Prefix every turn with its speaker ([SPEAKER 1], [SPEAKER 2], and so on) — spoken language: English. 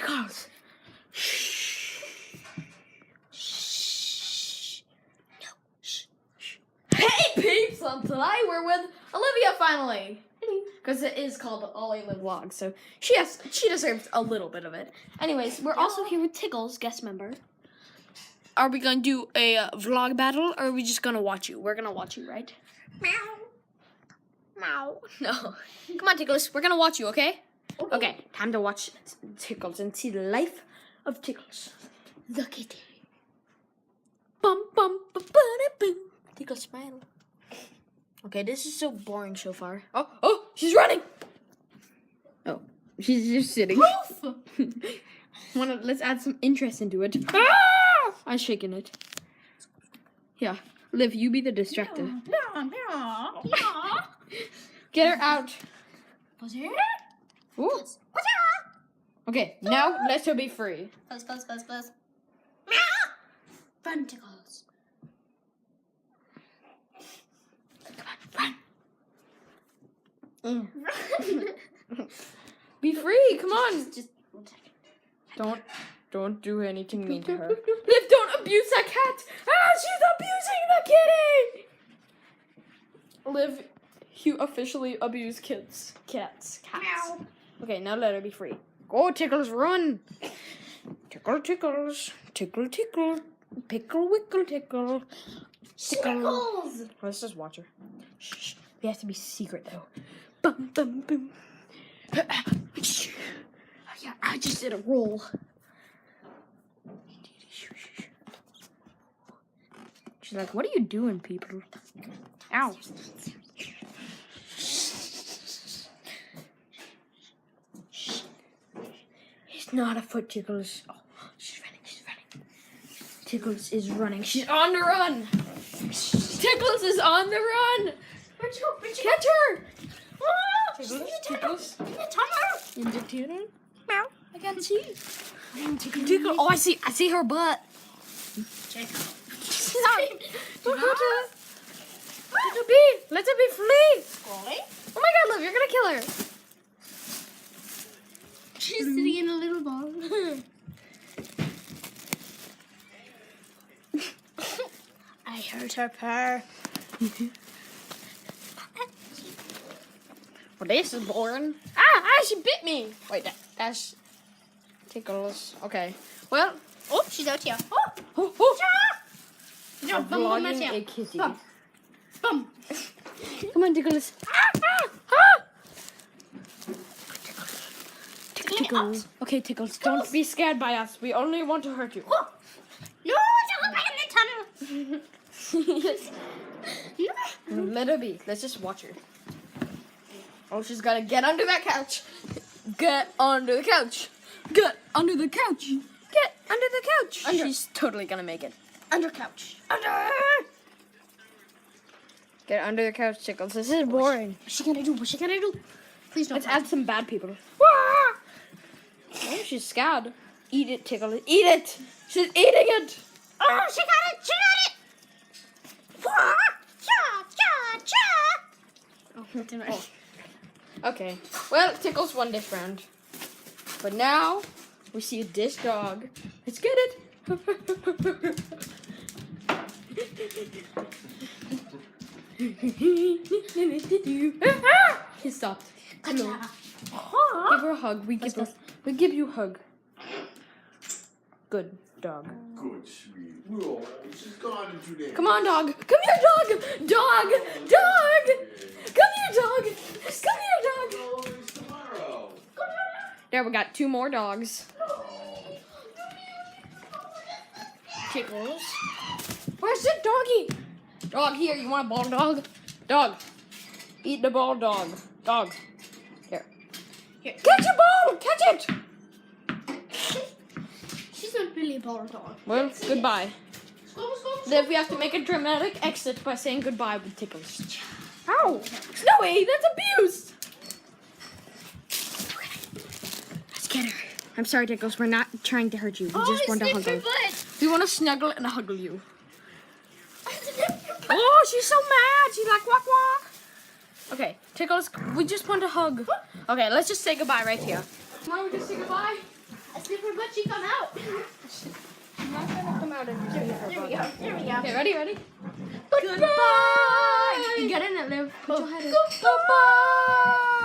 [SPEAKER 1] Tickles. Shh. Shh. No. Shh. Hey peeps! Tonight we're with Olivia finally. Because it is called Ollie Live Vlog, so she deserves a little bit of it. Anyways, we're also here with Tickles, guest member. Are we gonna do a vlog battle, or are we just gonna watch you? We're gonna watch you, right? Meow. Meow. No. Come on, Tickles. We're gonna watch you, okay? Okay. Time to watch Tickles and see the life of Tickles. The kitty. Bum bum ba ba da boom. Tickles smile. Okay, this is so boring so far. Oh, she's running. Oh, she's just sitting. Let's add some interest into it. Ah! I'm shaking it. Yeah, Liv, you be the distractor. Get her out. Ooh. Okay, now let her be free.
[SPEAKER 2] Buzz. Run, Tickles.
[SPEAKER 1] Come on, run. Be free, come on.
[SPEAKER 2] Just
[SPEAKER 1] Don't do anything mean to her. Liv, don't abuse that cat. Ah, she's abusing the kitty. Liv, you officially abuse cats.
[SPEAKER 2] Meow.
[SPEAKER 1] Okay, now let her be free. Go, Tickles, run. Tickles. Tickle. Pickle, wickle, tickle.
[SPEAKER 2] Tickles.
[SPEAKER 1] Let's just watch her. Shh. We have to be secret, though. Bum, bum, boom. Yeah, I just did a roll. She's like, what are you doing, people? Ow. It's not a foot, Tickles. Oh, she's running. Tickles is running. She's on the run. Tickles is on the run. Catch her. Tickles. In the tunnel. Meow. I can't see. Tickle. Oh, I see her butt.
[SPEAKER 2] Check out.
[SPEAKER 1] Don't hurt her. Let her be free.
[SPEAKER 2] Scrolling.
[SPEAKER 1] Oh my God, Liv, you're gonna kill her.
[SPEAKER 2] She's sitting in a little ball. I heard her purr.
[SPEAKER 1] Well, this is boring. Ah, she bit me. Wait, that's Tickles. Okay. Well.
[SPEAKER 2] Oh, she's out here.
[SPEAKER 1] Oh. I'm vlogging a kitty.
[SPEAKER 2] Bum.
[SPEAKER 1] Come on, Tickles. Tickles. Okay, Tickles, don't be scared by us. We only want to hurt you.
[SPEAKER 2] Oh. No, don't go back in the tunnel. No.
[SPEAKER 1] Let her be. Let's just watch her. Oh, she's gonna get under that couch. Get under the couch. Get under the couch. Get under the couch.
[SPEAKER 2] Under.
[SPEAKER 1] She's totally gonna make it.
[SPEAKER 2] Under couch.
[SPEAKER 1] Under. Get under the couch, Tickles. This is boring.
[SPEAKER 2] What's she gonna do? Please don't.
[SPEAKER 1] Let's add some bad people. Oh, she's scared. Eat it, Tickles. Eat it. She's eating it.
[SPEAKER 2] Oh, she got it.
[SPEAKER 1] Oh. Okay. Well, Tickles won this round. But now we see this dog. Let's get it. He stopped. Hello. Give her a hug. We give you a hug. Good dog.
[SPEAKER 3] Good, sweet. Whoa, she's gone into there.
[SPEAKER 1] Come on, dog. Come here, dog. Dog. Come here, dog.
[SPEAKER 3] Always tomorrow.
[SPEAKER 1] There, we got 2 more dogs. Tickles. Where's the doggy? Dog, here. You want a ball dog? Dog. Eat the ball dog. Dog. Here. Catch your ball. Catch it.
[SPEAKER 2] She's not really a ball dog.
[SPEAKER 1] Well, goodbye.
[SPEAKER 2] Go.
[SPEAKER 1] Liv, we have to make a dramatic exit by saying goodbye with Tickles. Ow! Snowy, that's abuse! Let's get her. I'm sorry, Tickles. We're not trying to hurt you. We just want to hug her. We want to snuggle and hug you. Oh, she's so mad. She's like, walk. Okay, Tickles, we just want to hug. Okay, let's just say goodbye right here. Come on, we just say goodbye.
[SPEAKER 2] see if her butt cheek come out.
[SPEAKER 1] I'm not gonna come out and give you her
[SPEAKER 2] There we go. There we go.
[SPEAKER 1] Okay, ready?
[SPEAKER 2] Goodbye. You get in it, Liv. Put your head in.
[SPEAKER 1] Goodbye.